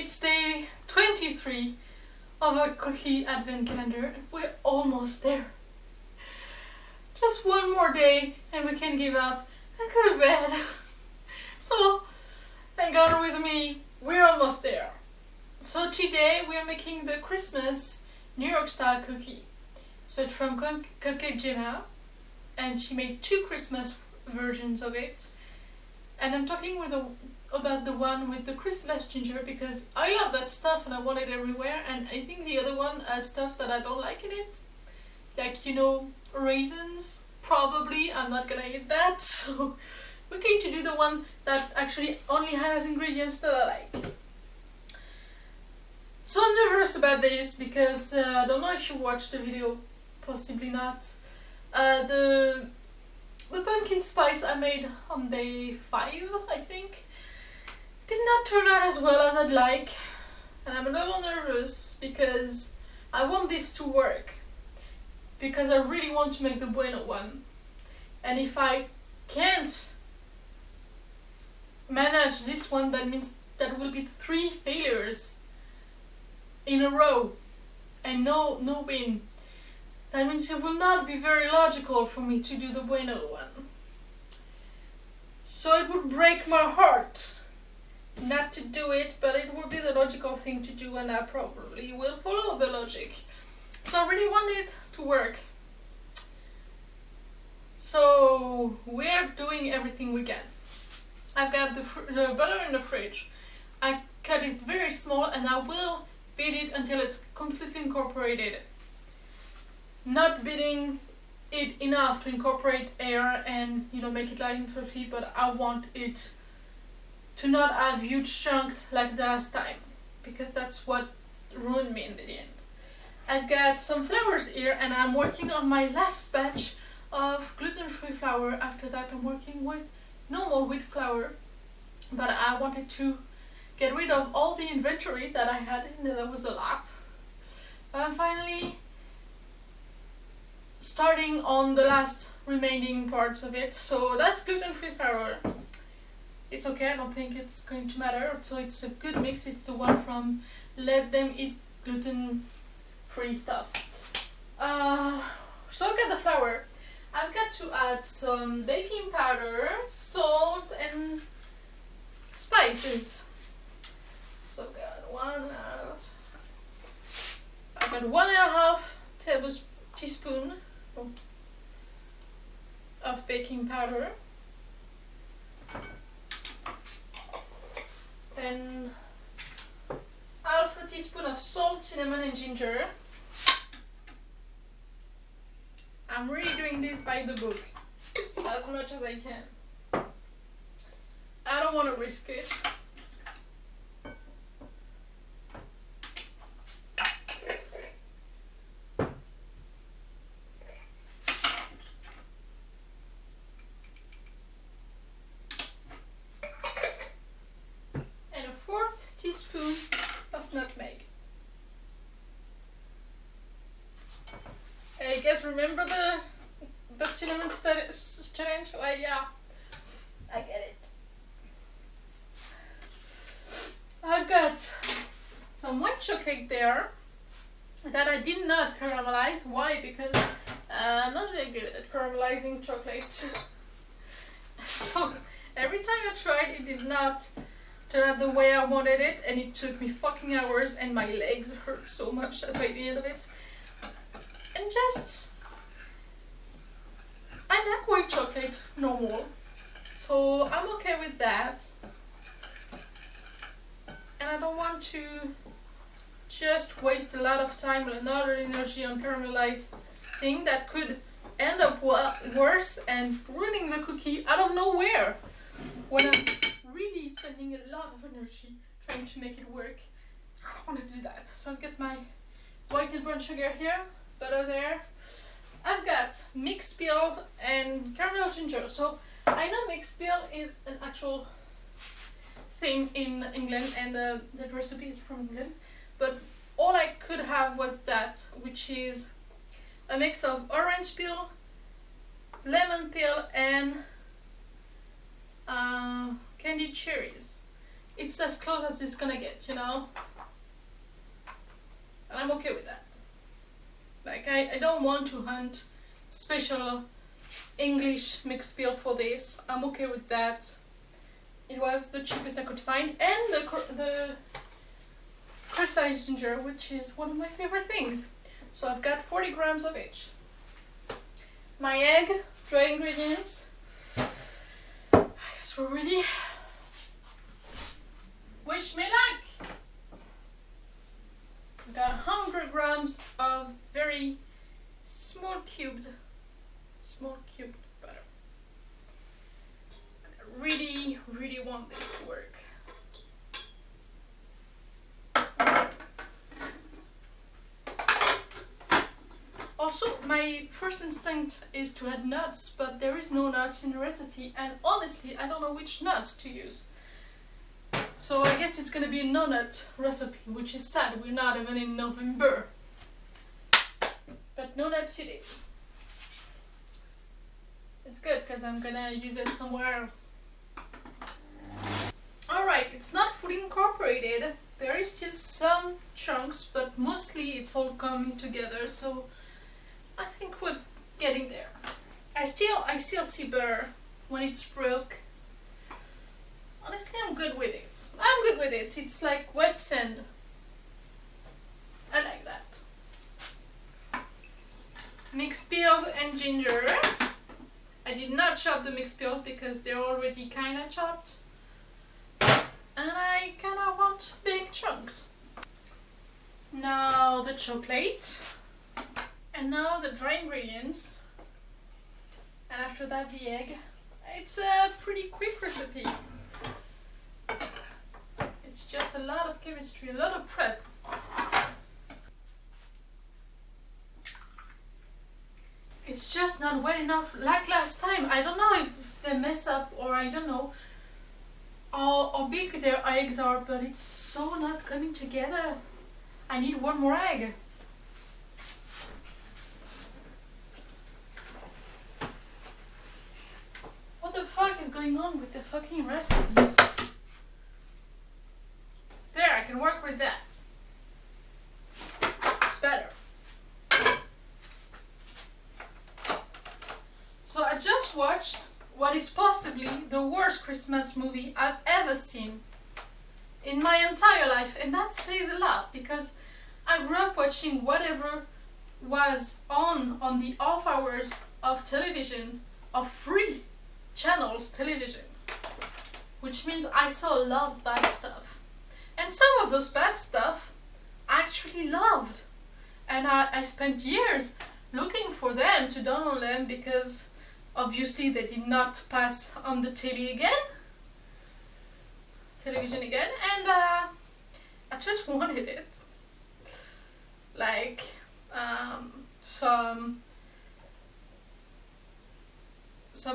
It's day 23 of our cookie advent calendar. We're almost there. Just one more day and we can give up and go to bed. So, thank God with me, we're almost there. So today we're making the Christmas New York style cookie. So it's from Cupcake Jenna, and she made 2 Christmas versions of it. And I'm talking about the one with the crystallized ginger because I love that stuff and I want it everywhere, and I think the other one has stuff that I don't like in it. Like, raisins. Probably I'm not gonna eat that, so we're going to do the one that actually only has ingredients that I like. So I'm nervous about this because I don't know if you watched the video, possibly not. The pumpkin spice I made on day 5, I think, did not turn out as well as I'd like, and I'm a little nervous because I want this to work, because I really want to make the bueno one, and if I can't manage this one, that means that will be 3 failures in a row and no win. That means it will not be very logical for me to do the bueno one. So it would break my heart not to do it, but it would be the logical thing to do, and I probably will follow the logic. So I really want it to work. So we're doing everything we can. I've got the butter in the fridge. I cut it very small and I will beat it until it's completely incorporated. Not beating it enough to incorporate air and make it light and fluffy, but I want it to not have huge chunks like the last time, because that's what ruined me in the end. I've got some flours here and I'm working on my last batch of gluten-free flour. After that I'm working with normal wheat flour, but I wanted to get rid of all the inventory that I had, and there was a lot. But I'm finally starting on the last remaining parts of it. So that's gluten-free flour. It's okay, I don't think it's going to matter. So it's a good mix. It's the one from Let Them Eat Gluten-Free Stuff. So I've got the flour. I've got to add some baking powder, salt, and spices. So I've got 1.5 tablespoon of baking powder, then 1/2 teaspoon of salt, cinnamon, and ginger. I'm really doing this by the book as much as I can. I don't want to risk it. And 1/4 teaspoon of nutmeg. I guess remember the cinnamon challenge? Well, yeah, I get it. I've got some white chocolate there that I did not caramelize. Why? Because I'm not very good at caramelizing chocolate. So every time I tried, it did not turn out the way I wanted it, and it took me fucking hours, and my legs hurt so much by the end of it. And I like white chocolate normal, so I'm okay with that. And I don't want to just waste a lot of time and another energy on caramelized thing that could end up worse and ruining the cookie out of nowhere, when I'm really spending a lot of energy trying to make it work. I don't want to do that. So I've got my white and brown sugar here, butter there. I've got mixed pills and caramel ginger. So I know mixed pill is an actual thing in England, and the recipe is from England, but all I could have was that, which is a mix of orange peel, lemon peel, and candied cherries. it's as close as it's gonna get, you know? And I'm okay with that. Like, I don't want to hunt special English mixed peel for this. I'm okay with that. It was the cheapest I could find, and the crystallized ginger, which is one of my favorite things. So I've got 40 grams of each. My egg, dry ingredients. I guess we're ready. Wish me luck! I've got 100 grams of very small cubed butter. I really, really want this to work. Also, my first instinct is to add nuts, but there is no nuts in the recipe, and honestly, I don't know which nuts to use. So I guess it's gonna be a no-nut recipe, which is sad, we're not even in November. But no nuts it is. It's good, because I'm gonna use it somewhere else. Alright, it's not fully incorporated. There is still some chunks, but mostly it's all coming together, so I think we're getting there. I still see butter when it's broke. Honestly, I'm good with it. I'm good with it. It's like wet sand. I like that. Mixed peels and ginger. I did not chop the mixed peels because they're already kinda chopped. And I kinda want big chunks. Now the chocolate. And now the dry ingredients. And after that the egg. It's a pretty quick recipe. It's just a lot of chemistry, a lot of prep. It's just not well enough like last time. I don't know if they mess up, or I don't know how big their eggs are, but it's so not coming together. I need one more egg. What the fuck is going on with the fucking recipes? There, I can work with that. It's better. So I just watched what is possibly the worst Christmas movie I've ever seen in my entire life, and that says a lot because I grew up watching whatever was on the off hours of television, of free channels television, which means I saw a lot of bad stuff. And some of those bad stuff I actually loved. And I spent years looking for them to download them because obviously they did not pass on the television again, and I just wanted it. Like some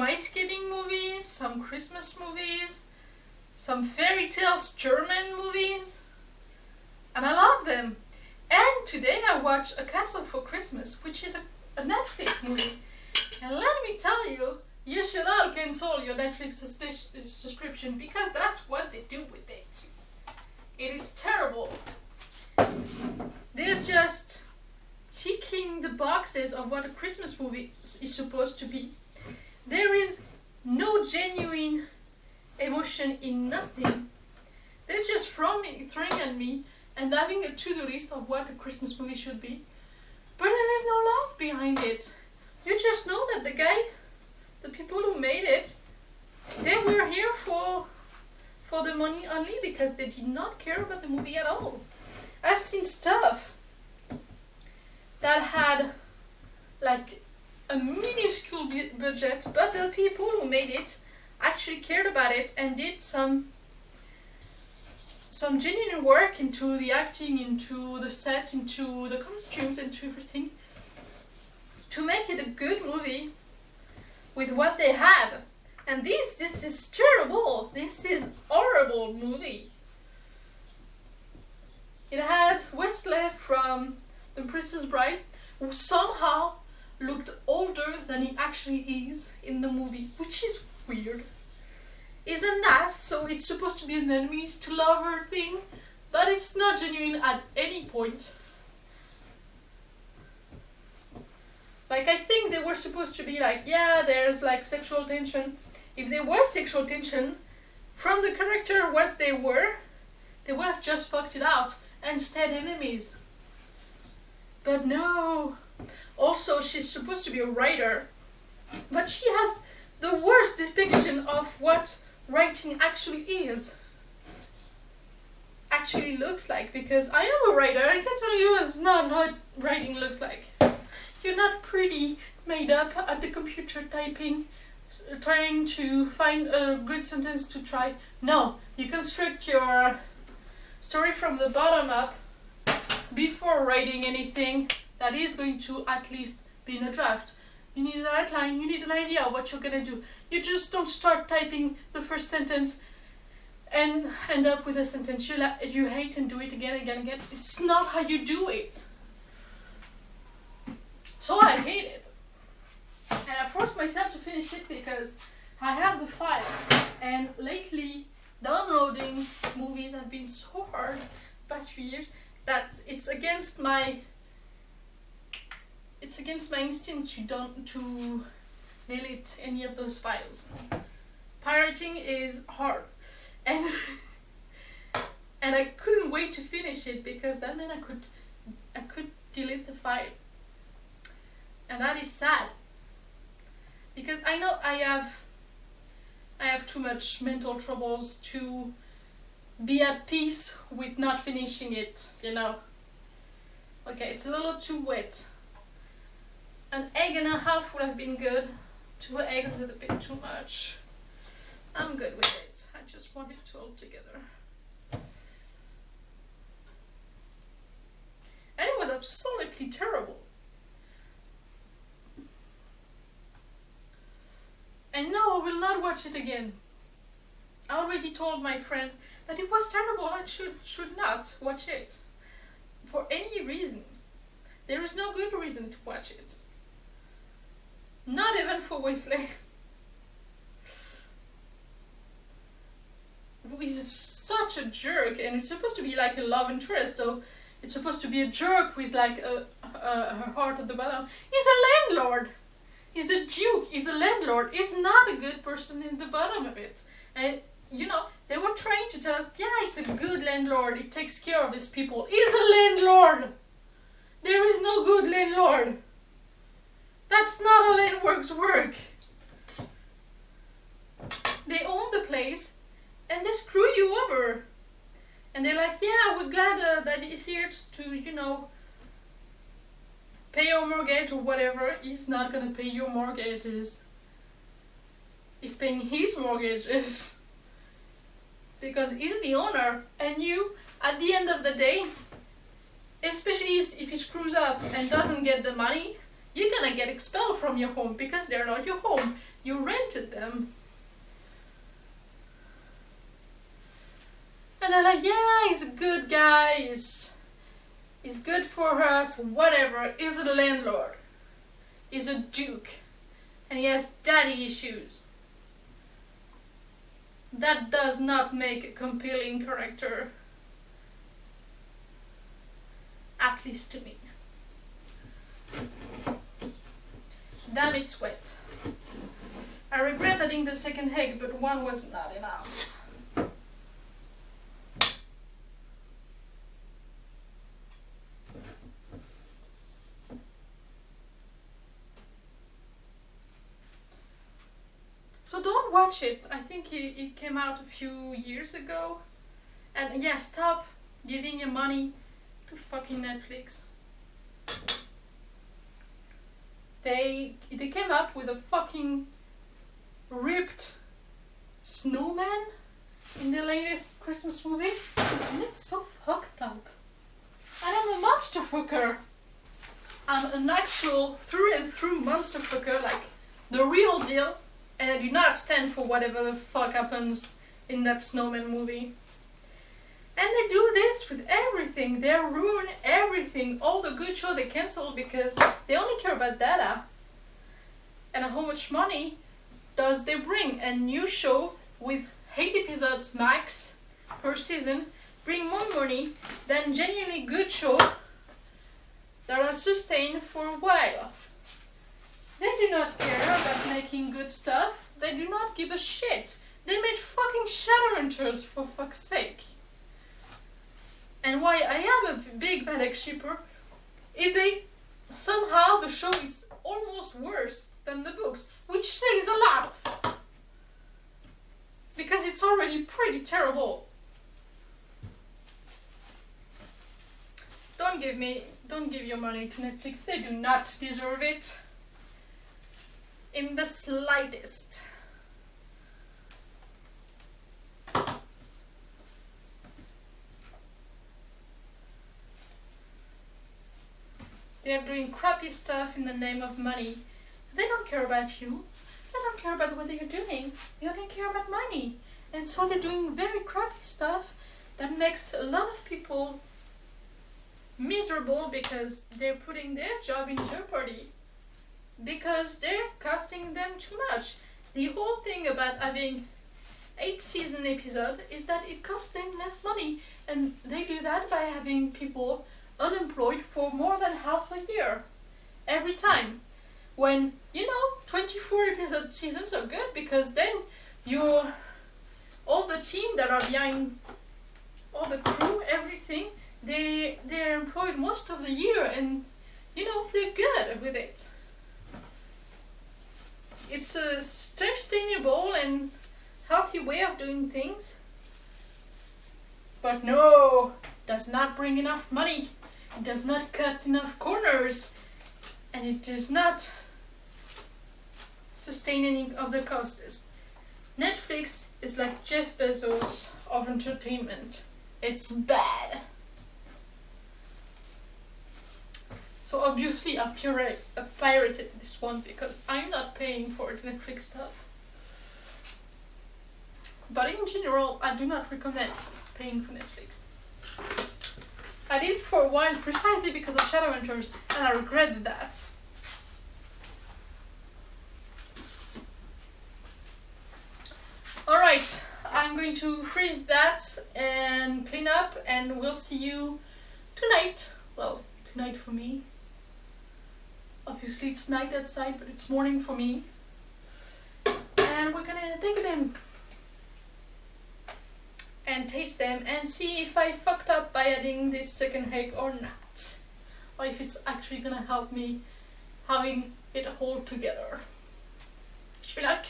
ice skating movies, some Christmas movies, some fairy tales German movies, and I love them. And today I watched A Castle for Christmas, which is a Netflix movie. And let me tell you, you should all cancel your Netflix subscription because that's what they do with it. It is terrible. They're just ticking the boxes of what a Christmas movie is supposed to be. There is no genuine emotion in nothing. They're just throwing at me and having a to-do list of what a Christmas movie should be. But there is no love behind it. You just know that the people who made it, they were here for the money only because they did not care about the movie at all. I've seen stuff that had like a minuscule budget, but the people who made it actually cared about it and did some genuine work into the acting, into the set, into the costumes, into everything to make it a good movie with what they had. And this is terrible. This is horrible movie. It had Wesley from The Princess Bride, who somehow looked older than he actually is in the movie, which is weird. is an ass, so it's supposed to be an enemies to lover thing, but it's not genuine at any point. Like, I think they were supposed to be like, yeah, there's like sexual tension. If there was sexual tension from the character what they would have just fucked it out and stayed enemies. But no. Also, she's supposed to be a writer, but she has the worst depiction of what writing actually looks like, because I am a writer. I can tell you it's not what writing looks like. You're not pretty made up at the computer typing, trying to find a good sentence to try. No, you construct your story from the bottom up before writing anything that is going to at least be in a draft. You need an outline, you need an idea of what you're gonna do. You just don't start typing the first sentence and end up with a sentence you hate and do it again. It's not how you do it. So I hate it. And I forced myself to finish it because I have the file. And lately, downloading movies have been so hard the past few years that it's against my instinct to delete any of those files. Pirating is hard. And and I couldn't wait to finish it because that meant I could delete the file. And that is sad. Because I know I have too much mental troubles to be at peace with not finishing it, you know. Okay, it's a little too wet. An egg and a half would have been good. 2 eggs is a bit too much. I'm good with it. I just want it all together. And it was absolutely terrible. And no, I will not watch it again. I already told my friend that it was terrible and should not watch it. For any reason. There is no good reason to watch it. Not even for Wesley. He's such a jerk, and it's supposed to be like a love interest, so it's supposed to be a jerk with like a heart at the bottom. He's a landlord. He's a duke. He's a landlord. He's not a good person in the bottom of it. And you know, they were trying to tell us, yeah, he's a good landlord. He takes care of his people. He's a landlord. There is no good landlord. That's not how landlords work. They own the place and they screw you over. And they're like, yeah, we're glad that he's here to, you know, pay your mortgage or whatever. He's not gonna pay your mortgages. He's paying his mortgages. Because he's the owner. And you, at the end of the day, especially if he screws up and doesn't get the money, you're gonna get expelled from your home because they're not your home. You rented them. And they're like, yeah, he's a good guy, he's good for us, whatever. He's a landlord. He's a duke. And he has daddy issues. That does not make a compelling character. At least to me. Damn, it's wet. I regret adding the second egg, but one was not enough. So don't watch it. I think it came out a few years ago. And yeah, stop giving your money to fucking Netflix. They came up with a fucking ripped snowman in the latest Christmas movie. And it's so fucked up. And I'm a monster fucker. I'm an actual through and through monster fucker, like the real deal. And I do not stand for whatever the fuck happens in that snowman movie. And they do this with everything. They ruin everything. All the good show they cancel because they only care about data. And how much money does they bring? A new show with 8 episodes max per season bring more money than genuinely good show that are sustained for a while. They do not care about making good stuff. They do not give a shit. They made fucking Shadowhunters, for fuck's sake. And why I am a big Balek shipper, if they somehow the show is almost worse than the books, which says a lot. Because it's already pretty terrible. Don't give your money to Netflix. They do not deserve it. In the slightest. They're doing crappy stuff in the name of money. They don't care about you. They don't care about what you're doing. They don't care about money. And so they're doing very crappy stuff that makes a lot of people miserable because they're putting their job in jeopardy. Because they're costing them too much. The whole thing about having 8 season episodes is that it costs them less money. And they do that by having people unemployed for more than half a year. Every time. When, 24 episode seasons are good because then all the team that are behind, all the crew, everything, they're employed most of the year and, they're good with it. It's a sustainable and healthy way of doing things. But no, does not bring enough money. It does not cut enough corners. And it does not sustain any of the costs. Netflix is like Jeff Bezos of entertainment. It's bad. So obviously I pirated this one because I'm not paying for Netflix stuff. But in general, I do not recommend paying for Netflix. I did it for a while precisely because of Shadowhunters, and I regretted that. Alright, I'm going to freeze that and clean up, and we'll see you tonight. Well, tonight for me. Obviously it's night outside, but it's morning for me. And we're gonna take them and taste them and see if I fucked up by adding this second egg or not. Or if it's actually gonna help me having it hold together. Wish me luck.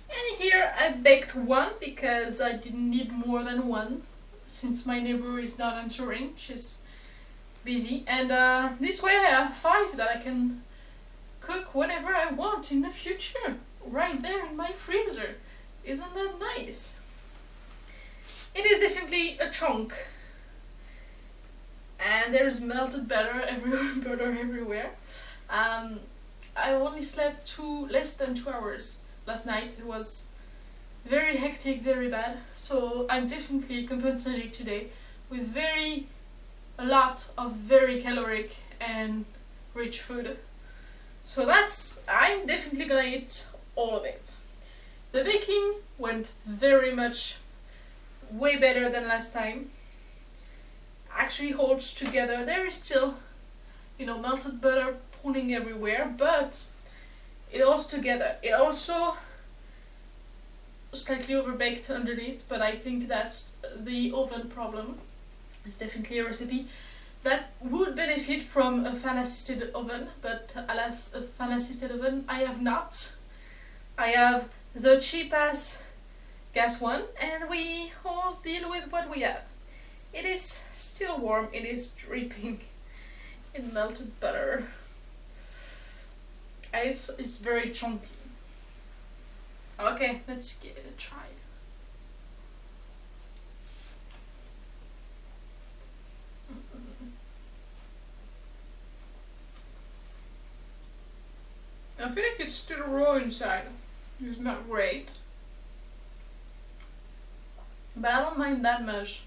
And here I baked one because I didn't need more than one since my neighbor is not answering. She's busy. And this way I have 5 that I can cook whatever I want in the future. Right there in my freezer. Isn't that nice? It is definitely a chunk. And there's melted butter everywhere. I only slept less than 2 hours last night. It was very hectic, very bad. So I'm definitely compensating today with a lot of very caloric and rich food. So I'm definitely gonna eat all of it. The baking went very much way better than last time. Actually holds together. There is still, melted butter pooling everywhere, but it holds together. It also slightly overbaked underneath, but I think that's the oven problem. It's definitely a recipe that would benefit from a fan-assisted oven, but alas, a fan-assisted oven I have not. I have the cheap-ass gas one, and we all deal with what we have. It is still warm, it is dripping in melted butter. And it's very chunky. Okay, let's give it a try. I feel like it's still raw inside. It's not great. But I don't mind that much.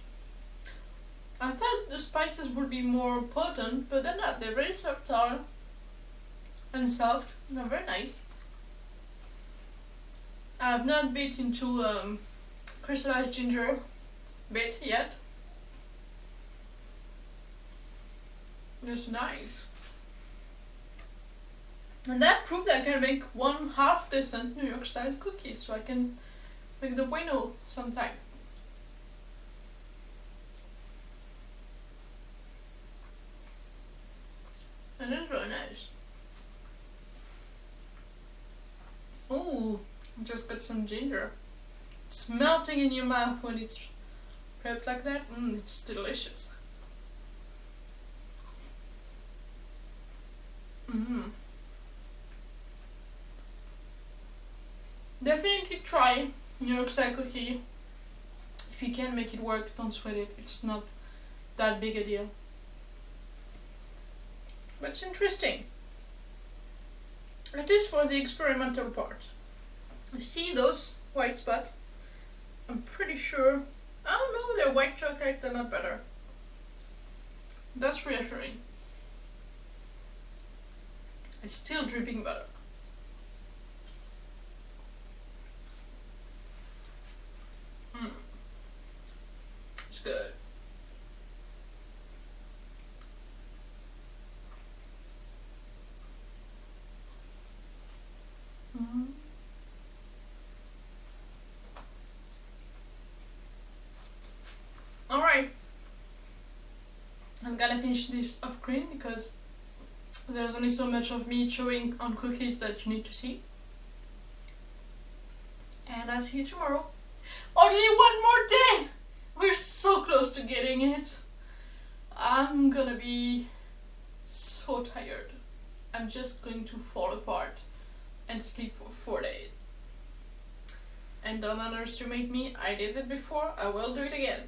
I thought the spices would be more potent, but they're not. They're very subtle and soft. They're very nice. I have not bit into crystallized ginger bit yet. It's nice. And that proved that I can make one half decent New York style cookie, so I can make the bueno sometime. And it's really nice. Ooh, just got some ginger. It's melting in your mouth when it's prepped like that. It's delicious. Definitely try New York style cookie. If you can make it work, don't sweat it. It's not that big a deal. But it's interesting. At least for the experimental part. See those white spots? I'm pretty sure. Oh no, they're white chocolate, they're not butter. That's reassuring. It's still dripping butter. It's good. Alright. I'm gonna finish this off screen because there's only so much of me chewing on cookies that you need to see. And I'll see you tomorrow. Only one more day! We're so close to getting it. I'm gonna be so tired. I'm just going to fall apart and sleep for 4 days. And don't underestimate me, I did it before, I will do it again.